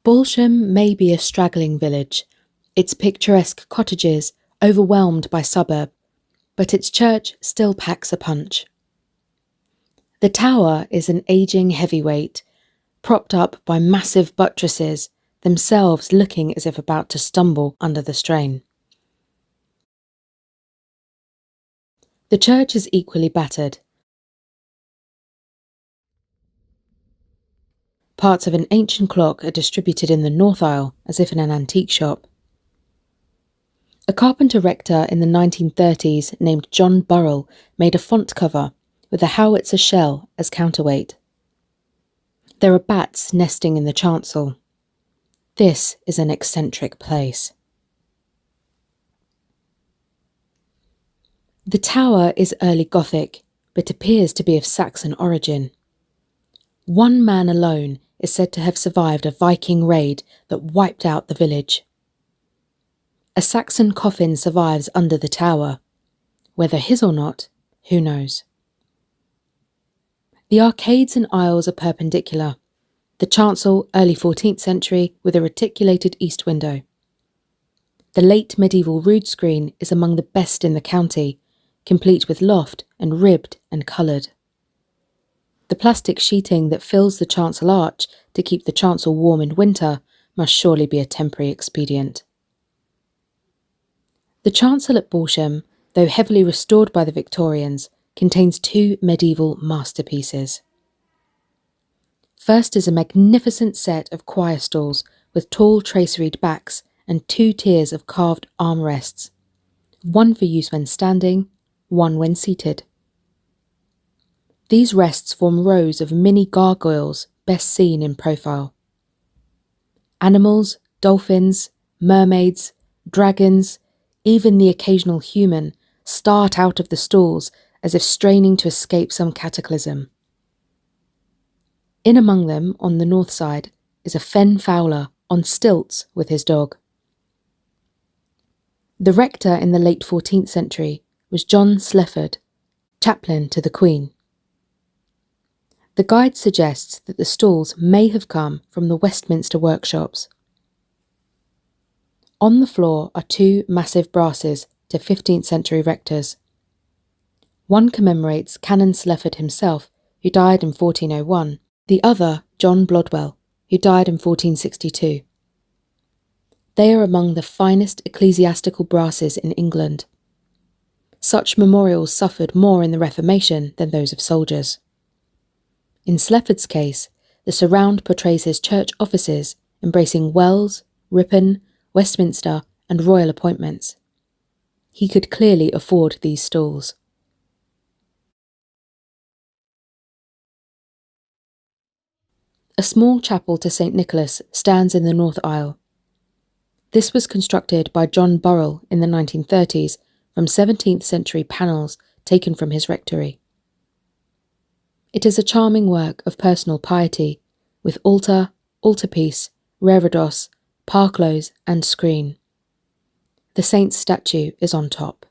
Balsham may be a straggling village, its picturesque cottages overwhelmed by suburb, but its church still packs a punch. The tower is an ageing heavyweight, propped up by massive buttresses, themselves looking as if about to stumble under the strain. The church is equally battered. Parts of an ancient clock are distributed in the north aisle as if in an antique shop. A carpenter rector in the 1930s named John Burrell made a font cover with a howitzer shell as counterweight. There are bats nesting in the chancel. This is an eccentric place. The tower is early Gothic, but appears to be of Saxon origin. One man alone is said to have survived a Viking raid that wiped out the village. A Saxon coffin survives under the tower. Whether his or not, who knows? The arcades and aisles are perpendicular. The chancel, early 14th century, with a reticulated east window. The late medieval rood screen is among the best in the county, complete with loft and ribbed and coloured. The plastic sheeting that fills the chancel arch to keep the chancel warm in winter must surely be a temporary expedient. The chancel at Balsham, though heavily restored by the Victorians, contains two medieval masterpieces. First is a magnificent set of choir stalls with tall traceried backs and 2 tiers of carved armrests, one for use when standing, one when seated. These rests form rows of mini gargoyles best seen in profile. Animals, dolphins, mermaids, dragons, even the occasional human, start out of the stalls as if straining to escape some cataclysm. In among them, on the north side, is a fen fowler on stilts with his dog. The rector in the late 14th century was John Slefford, chaplain to the Queen. The guide suggests that the stalls may have come from the Westminster workshops. On the floor are 2 massive brasses to 15th century rectors. One commemorates Canon Slefford himself, who died in 1401, the other John Blodwell, who died in 1462. They are among the finest ecclesiastical brasses in England. Such memorials suffered more in the Reformation than those of soldiers. In Slefford's case, the surround portrays his church offices embracing Wells, Ripon, Westminster and royal appointments. He could clearly afford these stalls. A small chapel to St. Nicholas stands in the north aisle. This was constructed by John Burrell in the 1930s from 17th century panels taken from his rectory. It is a charming work of personal piety, with altar, altarpiece, reredos, parclose and screen. The saint's statue is on top.